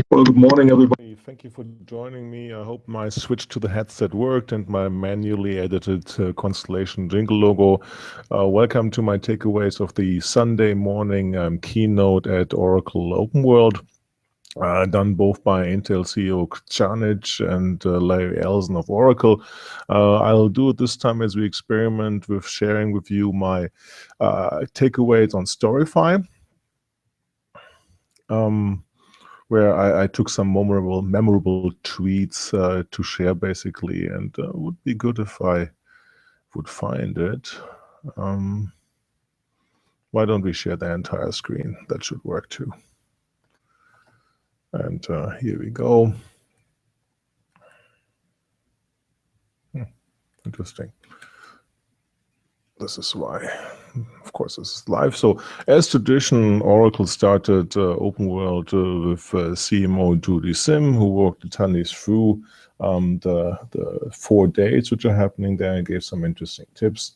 Well, good morning, everybody. Thank you for joining me. I hope my switch to the headset worked and my manually edited Constellation jingle logo. Welcome to my takeaways of the Sunday morning keynote at Oracle OpenWorld. Done both by Intel CEO Krzanich and Larry Ellison of Oracle. I'll do it this time as we experiment with sharing with you my takeaways on Storify. Where I took some memorable tweets to share, basically, and would be good if I would find it. Why don't we share the entire screen? That should work too. And here we go. Interesting. This is why, of course, this is live. So, as tradition, Oracle started OpenWorld with CMO Judy Sim, who walked attendees through the 4 days which are happening there and gave some interesting tips.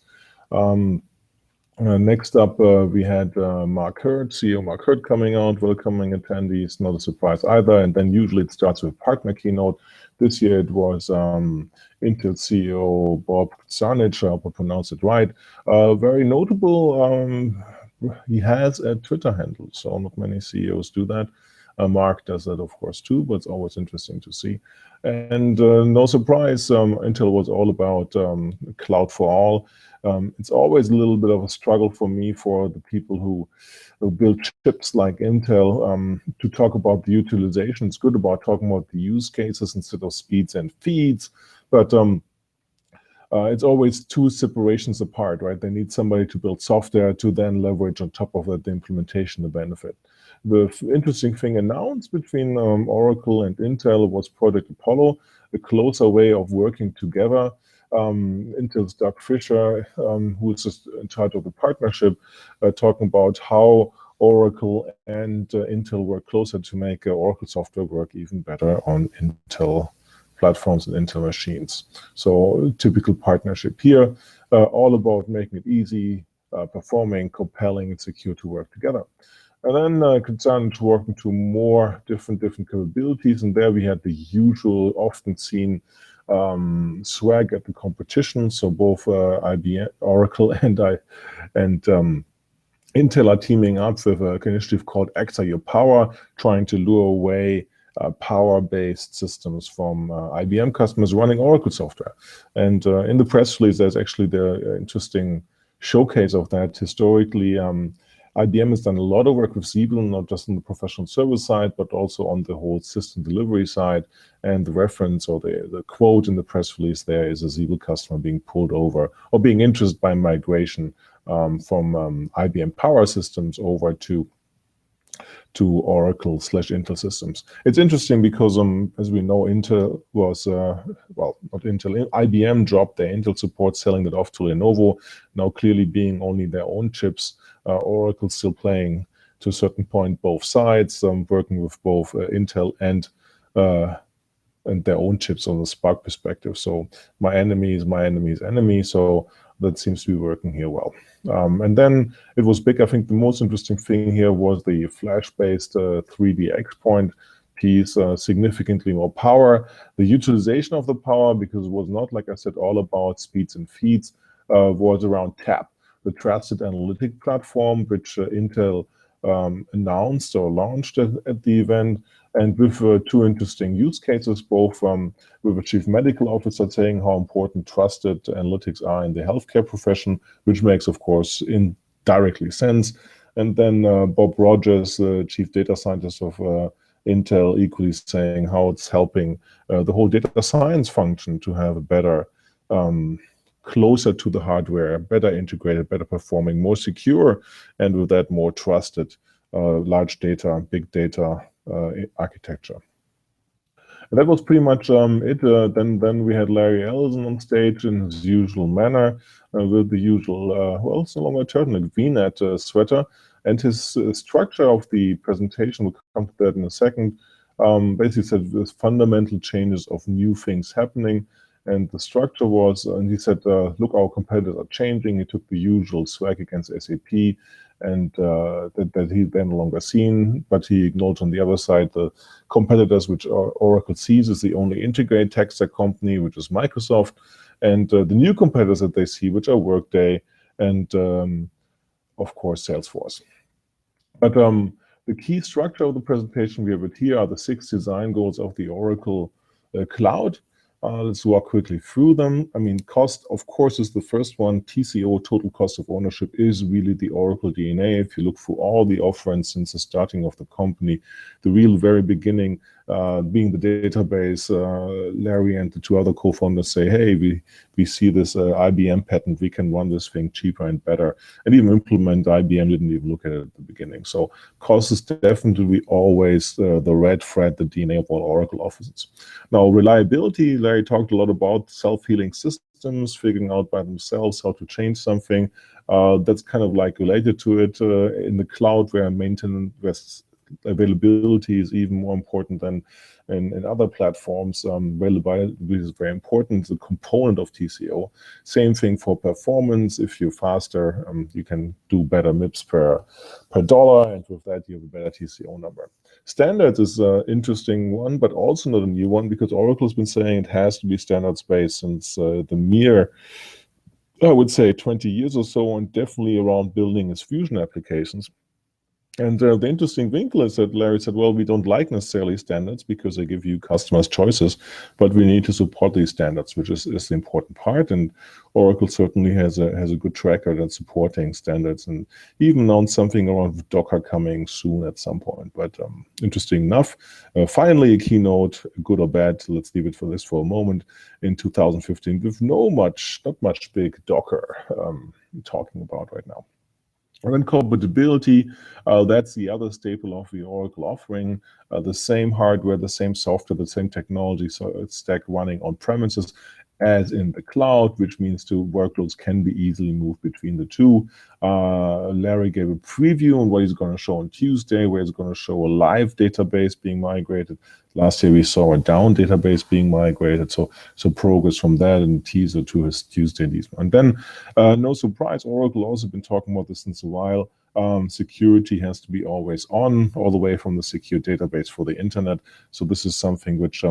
Next up, we had Mark Hurd, CEO Mark Hurd, coming out, welcoming attendees. Not a surprise either. And then usually it starts with partner keynote. This year it was Intel CEO Bob Krzanich, I hope I pronounced it right. Very notable, he has a Twitter handle, so not many CEOs do that. Mark does that, of course, too, but it's always interesting to see. And no surprise, Intel was all about cloud for all. It's always a little bit of a struggle for me, for the people who build chips like Intel, to talk about the utilization. It's good about talking about the use cases instead of speeds and feeds, but it's always two separations apart, right? They need somebody to build software to then leverage on top of that the implementation, the benefit. The interesting thing announced between Oracle and Intel was Project Apollo, a closer way of working together. Intel's Doug Fisher, who is just in charge of the partnership, talking about how Oracle and Intel work closer to make Oracle software work even better on Intel platforms and Intel machines. So typical partnership here, all about making it easy, performing, compelling, and secure to work together. And then Krzanich working to more different capabilities, and there we had the usual, often seen swag at the competition. So both IBM, Oracle, and Intel are teaming up with an initiative called Acta Your Power, trying to lure away power-based systems from IBM customers running Oracle software. And in the press release, there's actually the interesting showcase of that. Historically, IBM has done a lot of work with Siebel, not just on the professional service side, but also on the whole system delivery side. And the reference, or the quote in the press release there, is a Siebel customer being pulled over or being interested by migration from IBM Power Systems over to Oracle/Intel systems. It's interesting because, as we know, Intel was, well, not Intel, IBM dropped their Intel support, selling that off to Lenovo, now clearly being only their own chips. Oracle still playing, to a certain point, both sides, working with both Intel and their own chips on the Spark perspective. So my enemy is my enemy's enemy. So that seems to be working here well. And then it was big. I think the most interesting thing here was the flash-based 3D XPoint piece, significantly more power. The utilization of the power, because it was not, like I said, all about speeds and feeds, was around TAP, the Trusted Analytic Platform, which Intel announced or launched at the event, and with two interesting use cases, both with a chief medical officer saying how important trusted analytics are in the healthcare profession, which makes, of course, indirectly sense. And then Bob Rogers, the chief data scientist of Intel, equally saying how it's helping the whole data science function to have a better, closer to the hardware, better integrated, better performing, more secure, and with that more trusted large data, big data architecture. And that was pretty much it. Then we had Larry Ellison on stage in his usual manner, with the usual, well, it's no longer a turtleneck, V-neck sweater. And his structure of the presentation, we'll come to that in a second, basically said there's fundamental changes of new things happening. And the structure was, and he said, look, our competitors are changing. He took the usual swag against SAP, and that he's then no longer seen, but he ignored on the other side the competitors, which are Oracle sees as the only integrated tech stack company, which is Microsoft, and the new competitors that they see, which are Workday and, of course, Salesforce. But the key structure of the presentation we have it here are the 6 design goals of the Oracle Cloud. Let's walk quickly through them. I mean, cost, of course, is the first one. TCO, total cost of ownership, is really the Oracle DNA. If you look through all the offerings since the starting of the company, the real very beginning, being the database, Larry and the 2 other co-founders say, hey, we see this IBM patent, we can run this thing cheaper and better, and even implement. IBM didn't even look at it at the beginning. So cost is definitely always the red thread, the DNA of all Oracle offices. Now, reliability, Larry talked a lot about self-healing systems, figuring out by themselves how to change something. That's kind of like related to it in the cloud, where maintenance, availability is even more important than in other platforms. Availability is very important, the component of TCO. Same thing for performance. If you're faster, you can do better MIPS per dollar, and with that you have a better TCO number. Standards is an interesting one, but also not a new one, because Oracle's been saying it has to be standards-based since the mere, I would say, 20 years or so, and definitely around building its Fusion applications. And the interesting wrinkle is that Larry said, well, we don't like necessarily standards because they give you customers choices, but we need to support these standards, which is the important part. And Oracle certainly has a good track record at supporting standards, and even announced something around Docker coming soon at some point. But interesting enough, finally a keynote, good or bad, let's leave it for this for a moment, in 2015 with not much big Docker talking about right now. And then compatibility, that's the other staple of the Oracle offering. The same hardware, the same software, the same technology, so it's stack running on premises as in the cloud, which means the workloads can be easily moved between the two. Larry gave a preview on what he's going to show on Tuesday, where he's going to show a live database being migrated. Last year we saw a down database being migrated, so progress from that, and teaser to his Tuesday news. And then, no surprise, Oracle also been talking about this since a while. Security has to be always on, all the way from the secure database for the internet. So this is something which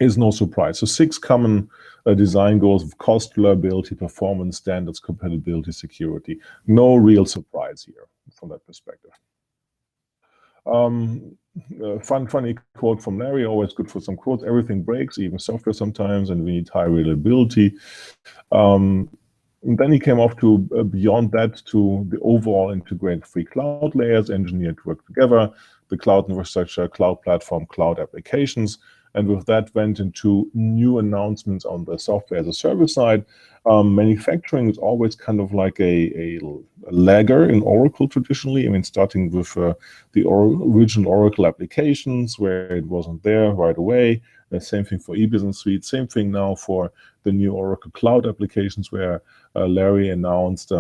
is no surprise. So 6 common design goals of cost, reliability, performance, standards, compatibility, security. No real surprise here from that perspective. Funny quote from Larry, always good for some quotes. Everything breaks, even software sometimes, and we need high reliability. And then he came off to beyond that to the overall integrated 3 cloud layers, engineered to work together, the cloud infrastructure, cloud platform, cloud applications. And with that went into new announcements on the software as a service side. Manufacturing is always kind of like a lagger in Oracle traditionally. I mean, starting with the original Oracle applications, where it wasn't there right away. The same thing for eBusiness Suite. Same thing now for the new Oracle Cloud applications, where Larry announced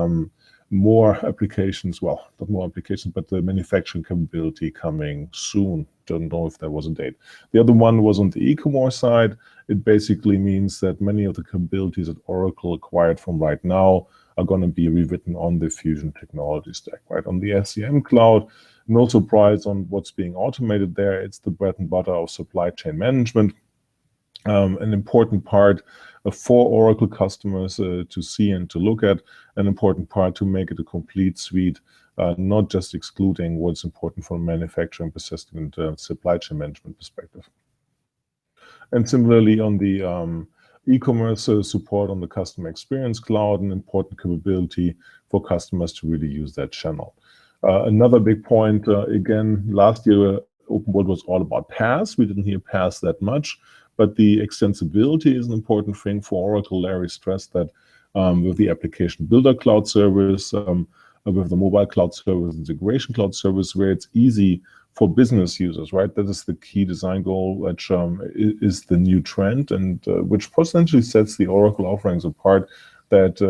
more applications, well, not more applications, but the manufacturing capability coming soon. Don't know if there was a date. The other one was on the e-commerce side. It basically means that many of the capabilities that Oracle acquired from right now are going to be rewritten on the Fusion technology stack, right? On the SCM cloud, no surprise on what's being automated there. It's the bread and butter of supply chain management. An important part for Oracle customers to see and to look at, an important part to make it a complete suite, not just excluding what's important from a manufacturing, persistent and supply chain management perspective. And similarly on the e-commerce support on the customer experience cloud, an important capability for customers to really use that channel. Another big point, again, last year OpenWorld was all about PaaS. We didn't hear PaaS that much, but the extensibility is an important thing for Oracle. Larry stressed that with the application builder cloud service, with the mobile cloud service, integration cloud service, where it's easy for business users, right? That is the key design goal, which is the new trend, and which potentially sets the Oracle offerings apart, that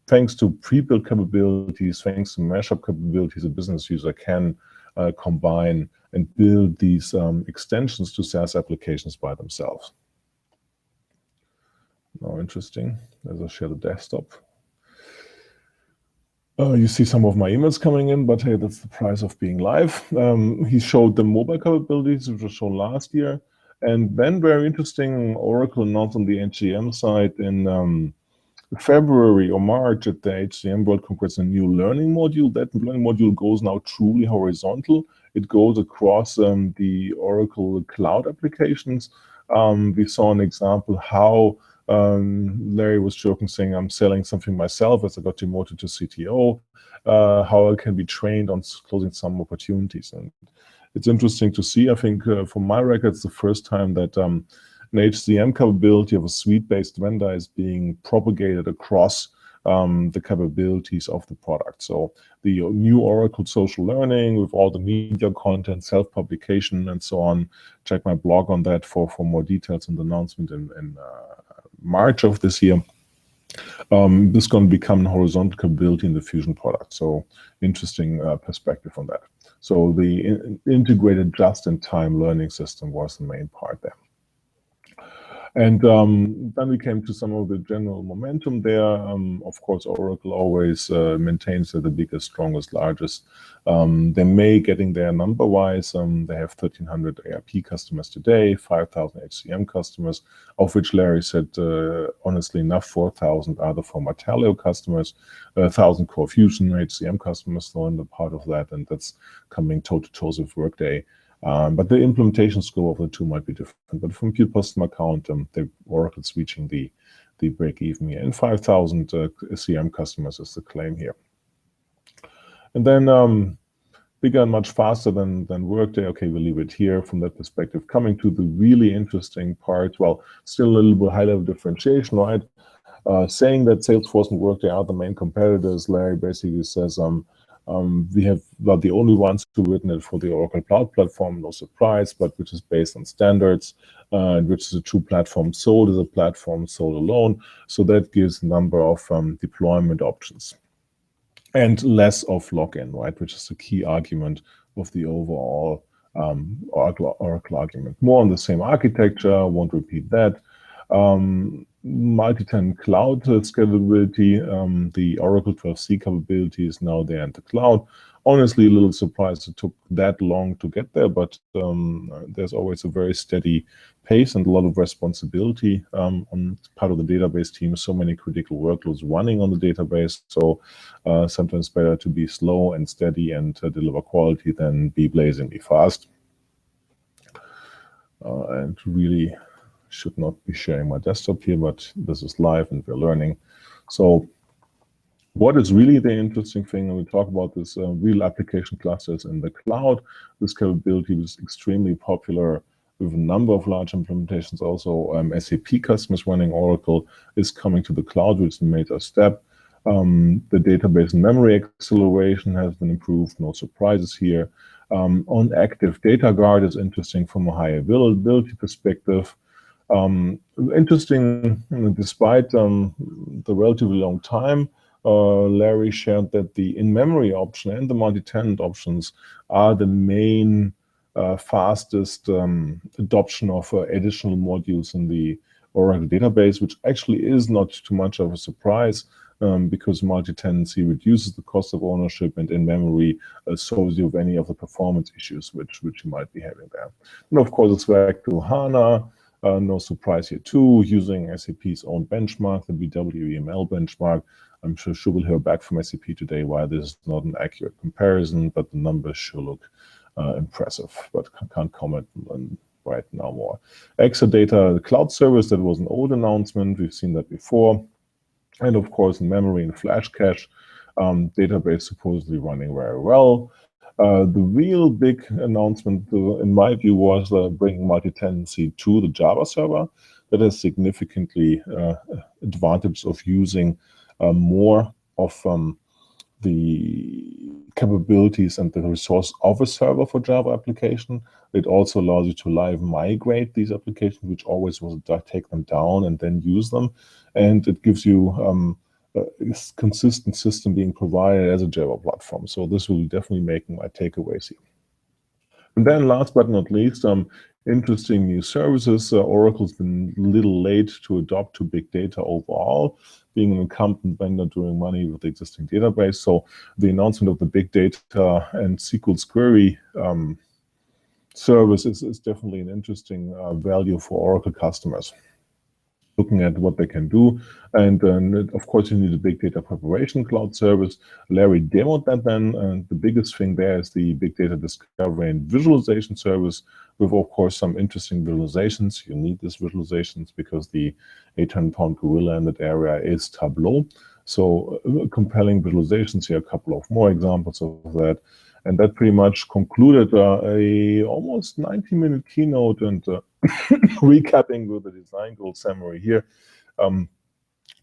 thanks to pre-built capabilities, thanks to mashup capabilities, a business user can combine and build these extensions to SaaS applications by themselves. Now, interesting, as I share the desktop. You see some of my emails coming in, but hey, that's the price of being live. He showed the mobile capabilities, which was shown last year. And then very interesting, Oracle announced on the HCM side in February or March at the HCM World Congress a new learning module. That learning module goes now truly horizontal. It goes across the Oracle cloud applications. We saw an example how Larry was joking, saying, I'm selling something myself as I got demoted to CTO, how I can be trained on closing some opportunities. And it's interesting to see. I think from my record, it's the first time that an HCM capability of a suite-based vendor is being propagated across the capabilities of the product. So the new Oracle social learning with all the media content, self-publication, and so on. Check my blog on that for more details on the announcement in March of this year. This is going to become a horizontal capability in the Fusion product. So interesting perspective on that. So the integrated just-in-time learning system was the main part there. And then we came to some of the general momentum there. Of course, Oracle always maintains that the biggest, strongest, largest. They may getting there number-wise. They have 1,300 ARP customers today, 5,000 HCM customers, of which Larry said, honestly enough, 4,000 are the former Taleo customers, 1,000 core Fusion HCM customers still in the part of that, and that's coming toe-to-toe with Workday. But the implementation scope of the two might be different. But from pure customer count, Oracle's reaching the break-even here. And 5,000 CM customers is the claim here. And then bigger and much faster than Workday. Okay, we'll leave it here from that perspective. Coming to the really interesting part, well, still a little bit high-level differentiation, right? Saying that Salesforce and Workday are the main competitors, Larry basically says, we have not the only ones who written it for the Oracle Cloud Platform, no surprise, but which is based on standards, which is a true platform sold as a platform sold alone. So that gives a number of deployment options and less of login, right? Which is the key argument of the overall Oracle argument. More on the same architecture, won't repeat that. Multi-tenant cloud scalability, the Oracle 12c capability is now there in the cloud. Honestly, a little surprised it took that long to get there, but there's always a very steady pace and a lot of responsibility on part of the database team. So many critical workloads running on the database. So sometimes better to be slow and steady and deliver quality than be blazingly fast. And really should not be sharing my desktop here, but this is live and we're learning. So what is really the interesting thing, and we talk about this real application clusters in the cloud. This capability was extremely popular with a number of large implementations. Also, SAP customers running Oracle is coming to the cloud, which is a major step. The database and memory acceleration has been improved, no surprises here. On Active Data Guard is interesting from a high availability perspective. Interesting, despite the relatively long time, Larry shared that the in-memory option and the multi-tenant options are the main fastest adoption of additional modules in the Oracle database, which actually is not too much of a surprise because multi-tenancy reduces the cost of ownership, and in-memory solves you of any of the performance issues which you might be having there. And of course, it's back to HANA. No surprise here too, using SAP's own benchmark, the BWEML benchmark. I'm sure we'll hear back from SAP today why this is not an accurate comparison, but the numbers sure look impressive, but can't comment on right now more. Exadata cloud service, that was an old announcement. We've seen that before. And of course, memory and flash cache, database supposedly running very well. The real big announcement, in my view, was bringing multi-tenancy to the Java server. That has significantly advantage of using more of the capabilities and the resource of a server for Java application. It also allows you to live migrate these applications, which always was take them down and then use them. And it gives you a consistent system being provided as a Java platform. So this will be definitely making my takeaways here. And then last but not least, interesting new services. Oracle's been a little late to adopt to big data overall, being an incumbent vendor doing money with the existing database. So the announcement of the big data and SQL query service is definitely an interesting value for Oracle customers, looking at what they can do. And of course, you need a big data preparation cloud service. Larry demoed that then, and the biggest thing there is the big data discovery and visualization service with, of course, some interesting visualizations. You need these visualizations because the 800-pound gorilla in that area is Tableau. So compelling visualizations here, a couple of more examples of that. And that pretty much concluded a almost 90-minute keynote, and recapping with the design goal summary here.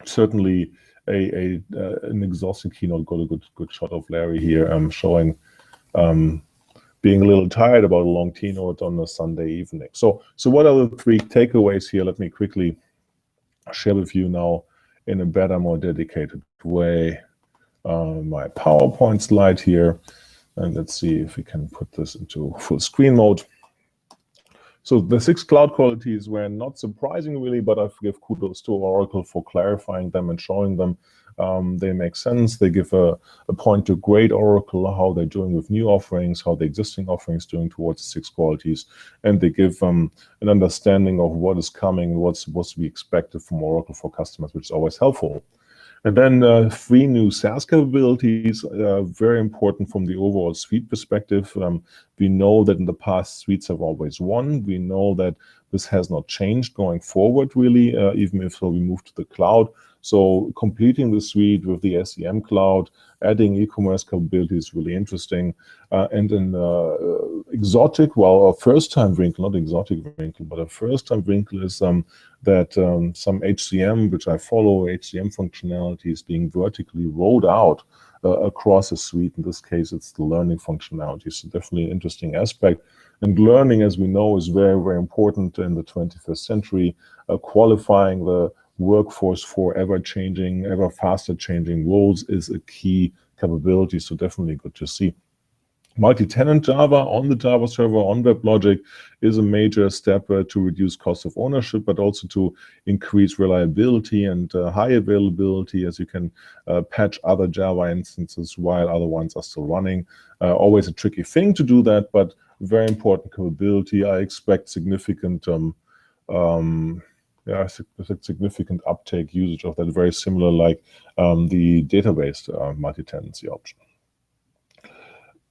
Certainly an exhausting keynote. Got a good shot of Larry here showing being a little tired about a long keynote on a Sunday evening. So what are the 3 takeaways here? Let me quickly share with you now in a better, more dedicated way my PowerPoint slide here. And let's see if we can put this into full screen mode. So the 6 cloud qualities were not surprising really, but I give kudos to Oracle for clarifying them and showing them. They make sense. They give a point to grade Oracle, how they're doing with new offerings, how the existing offerings doing towards the 6 qualities, and they give an understanding of what is coming, what's supposed to be expected from Oracle for customers, which is always helpful. And then 3 new SaaS capabilities, very important from the overall suite perspective. We know that in the past, suites have always won. We know that this has not changed going forward, really, even if we move to the cloud. So completing the suite with the SEM cloud, adding e-commerce capabilities is really interesting. And an exotic, well, a first-time wrinkle, not exotic wrinkle, but a first-time wrinkle is that some HCM, which I follow, HCM functionality is being vertically rolled out across a suite. In this case, it's the learning functionality. So definitely an interesting aspect. And learning, as we know, is very, very important in the 21st century. Qualifying the workforce for ever-changing, ever faster changing roles is a key capability. So definitely good to see. Multi-tenant Java on the Java server on WebLogic is a major step to reduce cost of ownership, but also to increase reliability and high availability, as you can patch other Java instances while other ones are still running. Always a tricky thing to do that, but very important capability. I expect significant significant uptake usage of that, very similar like the database multi-tenancy option.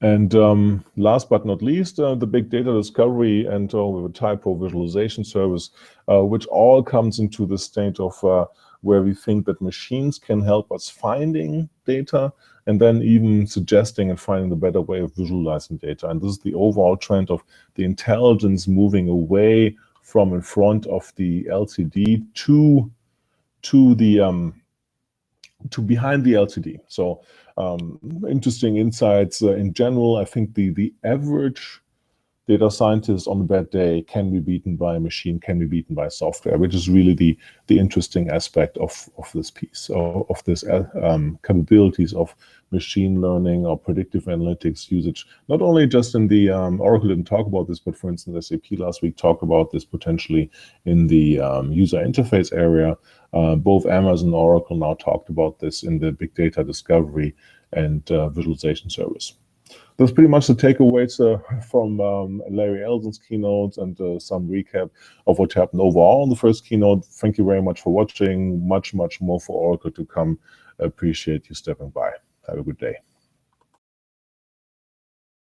And last but not least, the big data discovery and with a typo visualization service, which all comes into the state of where we think that machines can help us finding data and then even suggesting and finding the better way of visualizing data. And this is the overall trend of the intelligence moving away from in front of the LCD to behind the LCD. So interesting insights in general. I think the average data scientist on a bad day can be beaten by a machine, can be beaten by software, which is really the interesting aspect of this piece, of this capabilities of machine learning or predictive analytics usage. Not only just in the, Oracle didn't talk about this, but for instance, SAP last week talked about this potentially in the user interface area. Both Amazon and Oracle now talked about this in the big data discovery and visualization service. That's pretty much the takeaways from Larry Ellison's keynote and some recap of what happened overall in the first keynote. Thank you very much for watching. Much more for Oracle to come. Appreciate you stepping by. Have a good day.